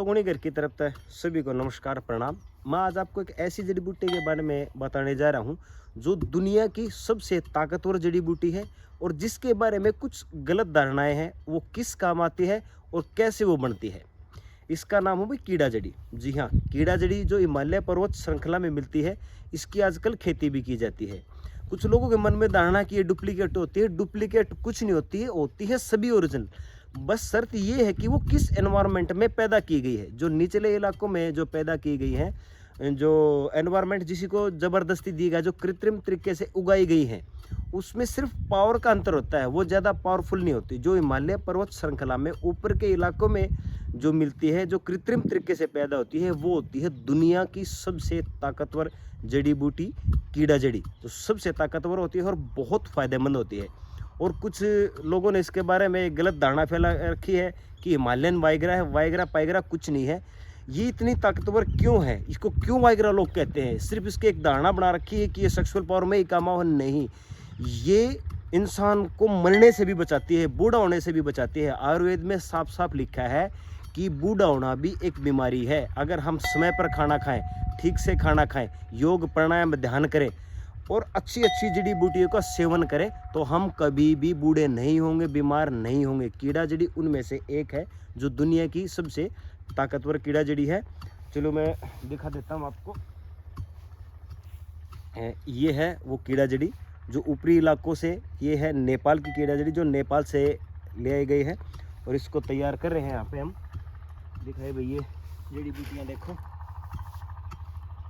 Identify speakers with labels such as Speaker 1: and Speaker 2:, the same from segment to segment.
Speaker 1: तो गुणी घर की तरफ से सभी को नमस्कार प्रणाम। मैं आज आपको एक ऐसी जड़ी बूटी के बारे में बताने जा रहा हूँ जो दुनिया की सबसे ताकतवर जड़ी बूटी है और जिसके बारे में कुछ गलत धारणाएं हैं। वो किस काम आती है और कैसे वो बनती है, इसका नाम हो भाई कीड़ा जड़ी। जी हाँ, कीड़ा जड़ी जो हिमालय पर्वत श्रृंखला में मिलती है, इसकी आजकल खेती भी की जाती है। कुछ लोगों के मन में धारणा कि ये डुप्लीकेट होती है। डुप्लीकेट कुछ नहीं होती है, होती है सभी ओरिजिनल। बस शर्त ये है कि वो किस एनवायरनमेंट में पैदा की गई है। जो निचले इलाकों में जो पैदा की गई है, जो एनवायरनमेंट जिसी को ज़बरदस्ती दी गई, जो कृत्रिम तरीके से उगाई गई है, उसमें सिर्फ पावर का अंतर होता है, वो ज़्यादा पावरफुल नहीं होती। जो हिमालय पर्वत श्रृंखला में ऊपर के इलाकों में जो मिलती है, जो कृत्रिम तरीके से पैदा होती है, वो होती है दुनिया की सबसे ताकतवर जड़ी बूटी कीड़ा जड़ी। तो सबसे ताकतवर होती है और बहुत फ़ायदेमंद होती है। और कुछ लोगों ने इसके बारे में गलत धारणा फैला रखी है कि हिमालयन वाइग्रा है। वाइग्रा पाइग्रा कुछ नहीं है। ये इतनी ताकतवर क्यों है, इसको क्यों वाइग्रा लोग कहते हैं, सिर्फ इसकी एक धारणा बना रखी है कि ये सेक्सुअल पावर में ही कामा हो। नहीं, ये इंसान को मरने से भी बचाती है, बूढ़ा होने से भी बचाती है। आयुर्वेद में साफ साफ लिखा है कि बूढ़ा होना भी एक बीमारी है। अगर हम समय पर खाना खाएं, ठीक से खाना खाएं, योग प्राणायाम ध्यान करें और अच्छी अच्छी जड़ी बूटियों का सेवन करें, तो हम कभी भी बूढ़े नहीं होंगे, बीमार नहीं होंगे। कीड़ा जड़ी उनमें से एक है जो दुनिया की सबसे ताकतवर कीड़ा जड़ी है। चलो मैं दिखा देता हूँ आपको। ये है वो कीड़ा जड़ी जो ऊपरी इलाकों से, ये है नेपाल की कीड़ा जड़ी जो नेपाल से ले आई गई है और इसको तैयार कर रहे हैं यहाँ पे हम। दिखाए भाई, ये जड़ी बूटियाँ देखो,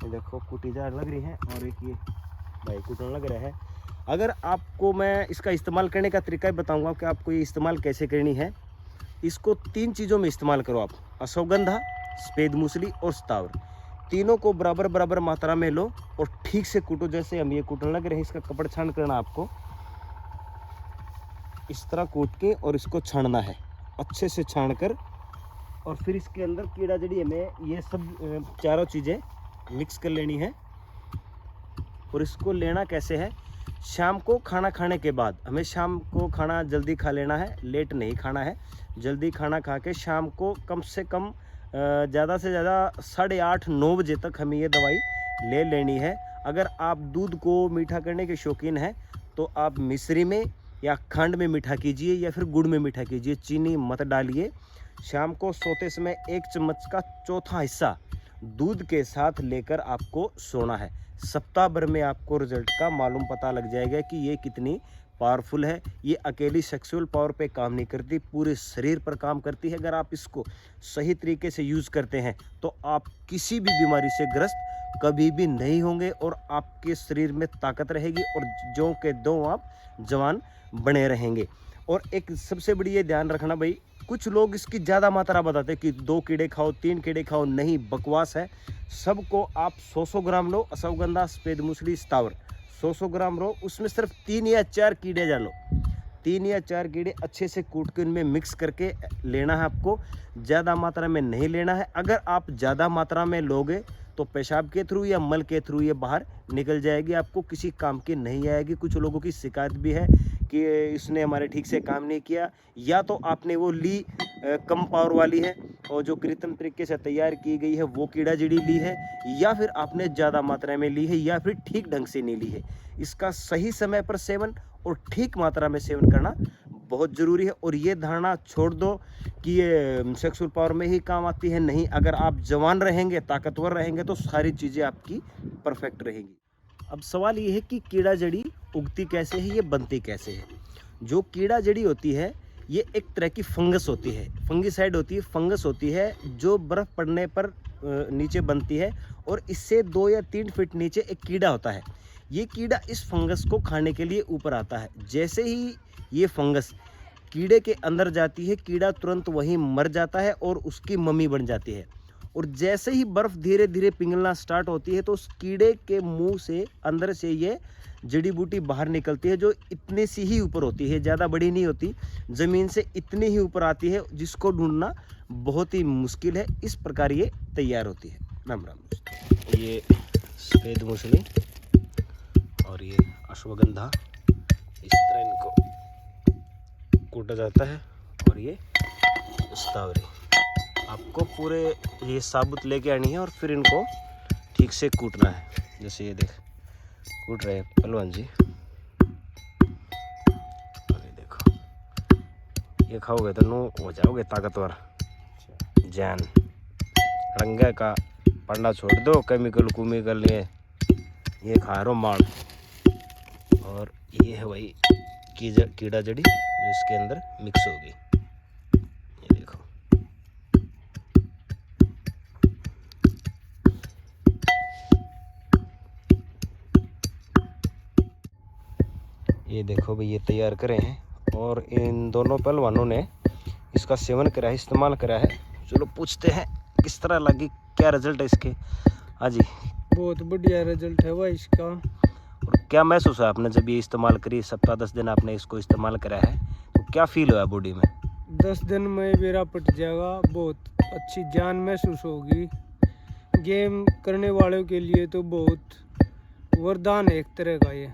Speaker 1: ये देखो कुटीदार लग रही हैं और एक ये भाई कुटन लग रहा है। अगर आपको मैं इसका इस्तेमाल करने का तरीका बताऊंगा कि आपको ये इस्तेमाल कैसे करनी है। इसको 3 चीज़ों में इस्तेमाल करो आप, अश्वगंधा, सफ़ेद मूसली और स्थावर। तीनों को बराबर बराबर मात्रा में लो और ठीक से कूटो। जैसे हम ये कूटने लग रहे हैं, इसका कपड़ छान करना आपको इस तरह कूट के और इसको छानना है अच्छे से छान कर। और फिर इसके अंदर कीड़ा जड़ी हमें ये सब चारों चीज़ें मिक्स कर लेनी है। और इसको लेना कैसे है, शाम को खाना खाने के बाद, हमें शाम को खाना जल्दी खा लेना है, लेट नहीं खाना है। जल्दी खाना खा के शाम को कम से कम ज़्यादा से ज़्यादा 8:30-9 बजे तक हमें ये दवाई ले लेनी है। अगर आप दूध को मीठा करने के शौकीन हैं तो आप मिश्री में या खंड में मीठा कीजिए या फिर गुड़ में मीठा कीजिए, चीनी मत डालिए। शाम को सोते समय 1 चम्मच का चौथा हिस्सा दूध के साथ लेकर आपको सोना है। सप्ताह भर में आपको रिजल्ट का मालूम पता लग जाएगा कि ये कितनी पावरफुल है। ये अकेली सेक्सुअल पावर पे काम नहीं करती, पूरे शरीर पर काम करती है। अगर आप इसको सही तरीके से यूज़ करते हैं तो आप किसी भी बीमारी से ग्रस्त कभी भी नहीं होंगे और आपके शरीर में ताकत रहेगी और ज्यों के त्यों आप जवान बने रहेंगे। और एक सबसे बड़ी ये ध्यान रखना भाई, कुछ लोग इसकी ज़्यादा मात्रा बताते हैं कि 2 कीड़े खाओ, 3 कीड़े खाओ। नहीं, बकवास है। सबको आप 100-100 ग्राम लो, अश्वगंधा, सफ़ेद मूसली, स्थावर 100-100 ग्राम लो, उसमें सिर्फ 3 या 4 कीड़े डालो। 3 या 4 कीड़े अच्छे से कूट के उनमें मिक्स करके लेना है आपको। ज़्यादा मात्रा में नहीं लेना है। अगर आप ज़्यादा मात्रा में लोगे तो पेशाब के थ्रू या मल के थ्रू ये बाहर निकल जाएगी, आपको किसी काम की नहीं आएगी। कुछ लोगों की शिकायत भी है कि इसने हमारे ठीक से काम नहीं किया, या तो आपने वो ली कम पावर वाली है और जो कृत्रिम तरीके से तैयार की गई है वो कीड़ा जड़ी ली है, या फिर आपने ज़्यादा मात्रा में ली है, या फिर ठीक ढंग से नहीं ली है। इसका सही समय पर सेवन और ठीक मात्रा में सेवन करना बहुत ज़रूरी है। और ये धारणा छोड़ दो कि ये सेक्सुअल पावर में ही काम आती है। नहीं, अगर आप जवान रहेंगे, ताकतवर रहेंगे तो सारी चीज़ें आपकी परफेक्ट रहेंगी। अब सवाल ये है कि कीड़ा जड़ी उगती कैसे है, ये बनती कैसे है। जो कीड़ा जड़ी होती है ये एक तरह की फंगस होती है, फंगिसाइड होती है, फंगस होती है जो बर्फ़ पड़ने पर नीचे बनती है और इससे 2 या 3 फीट नीचे एक कीड़ा होता है। ये कीड़ा इस फंगस को खाने के लिए ऊपर आता है। जैसे ही ये फंगस कीड़े के अंदर जाती है, कीड़ा तुरंत वहीं मर जाता है और उसकी मम्मी बन जाती है। और जैसे ही बर्फ़ धीरे धीरे पिघलना स्टार्ट होती है तो उस कीड़े के मुंह से अंदर से ये जड़ी बूटी बाहर निकलती है, जो इतनी सी ही ऊपर होती है, ज़्यादा बड़ी नहीं होती, ज़मीन से इतनी ही ऊपर आती है, जिसको ढूंढना बहुत ही मुश्किल है। इस प्रकार ये तैयार होती है। राम राम दोस्तों। ये सफ़ेद मूसली और ये अश्वगंधा, इस तरह इनको कूटा जाता है। और ये स्थावरी, आपको पूरे ये साबुत लेके आनी है और फिर इनको ठीक से कूटना है। जैसे ये देख कूट रहे हैं पहलवान जी। अरे देखो, ये खाओगे तो नो हो जाओगे ताकतवर जान। रंगे का पढ़ना छोड़ दो, केमिकल कुमिकल ये खा रहा माल। और ये है वही कीड़ा जड़ी जो इसके अंदर मिक्स होगी। ये देखो, ये देखो भाई, ये तैयार करे हैं और इन दोनों पहलवानों ने इसका सेवन करा है, इस्तेमाल करा है। चलो पूछते हैं किस तरह लगी, क्या रिजल्ट है इसके। हाँ जी,
Speaker 2: बहुत बढ़िया रिजल्ट है भाई इसका।
Speaker 1: और क्या महसूस है आपने जब ये इस्तेमाल करी? सप्ताह 10 दिन आपने इसको इस्तेमाल करा है, तो क्या फील हुआ बॉडी में?
Speaker 2: 10 दिन में मेरा पट जाएगा, बहुत अच्छी जान महसूस होगी। गेम करने वालों के लिए तो बहुत वरदान है एक तरह का ये।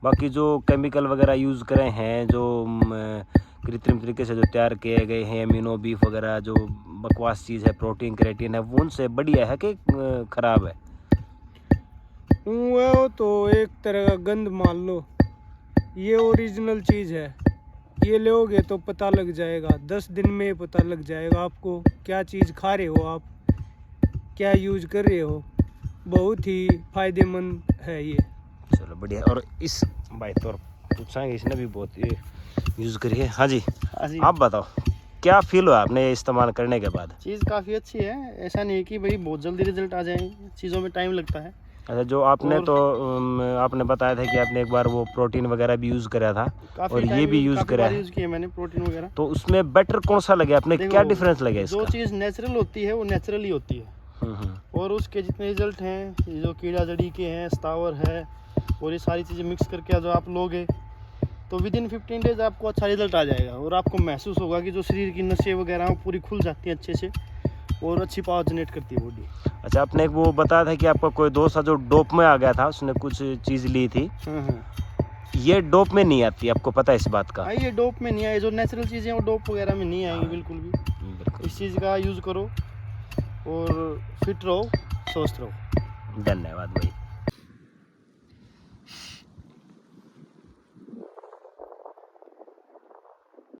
Speaker 1: बाकी जो केमिकल वगैरह यूज़ करे हैं, जो कृत्रिम तरीके से जो तैयार किए गए हैं, अमीनो बीफ वगैरह जो बकवास चीज़ है, प्रोटीन क्रेटीन है, वो उनसे बढ़िया है कि ख़राब है?
Speaker 2: वो तो एक तरह का गंद मान लो, ये ओरिजिनल चीज़ है। ये लोगे तो पता लग जाएगा, 10 दिन में पता लग जाएगा आपको क्या चीज़ खा रहे हो आप, क्या यूज कर रहे हो। बहुत ही फायदेमंद है ये।
Speaker 1: चलो बढ़िया। और इस भाई तो पूछाएंगे, इसने भी बहुत ये यूज़ करी है। हाँ जी, आप बताओ क्या फील हुआ आपने ये इस्तेमाल करने के बाद?
Speaker 3: चीज़ काफ़ी अच्छी है, ऐसा नहीं है कि भाई बहुत जल्दी रिजल्ट आ जाएंगे, चीज़ों में टाइम लगता है।
Speaker 1: अच्छा, जो आपने तो आपने बताया था कि आपने एक बार वो प्रोटीन वगैरह भी यूज़ करा था और ये भी यूज़ करा है,
Speaker 3: यूज़ किया मैंने प्रोटीन वगैरह।
Speaker 1: तो उसमें बेटर कौन सा लगे आपने, क्या डिफरेंस लगे इसका?
Speaker 3: जो चीज़ नेचुरल होती है वो नेचुरली होती है, और उसके जितने रिजल्ट हैं, ये जो कीड़ा जड़ी के हैं, स्टावर है, और ये सारी चीज़ें मिक्स करके जो आप लोगे तो विद इन 15 डेज आपको अच्छा रिजल्ट आ जाएगा। और आपको महसूस होगा कि जो शरीर की नसें वगैरह हैं वो पूरी खुल जाती हैं अच्छे से, और अच्छी पावर जनरेट करती है बॉडी।
Speaker 1: अच्छा, आपने एक वो बताया था कि आपका कोई दोस्त था जो डोप में आ गया था, उसने कुछ चीज़ ली थी। ये डोप में नहीं आती, आपको पता है इस बात का?
Speaker 3: ये डोप में नहीं आए, जो नेचुरल चीज़ें वो डोप वगैरह में नहीं आएंगी बिल्कुल भी। इस चीज़ का यूज़ करो और फिट रहो, स्वस्थ रहो।
Speaker 1: धन्यवाद भाई।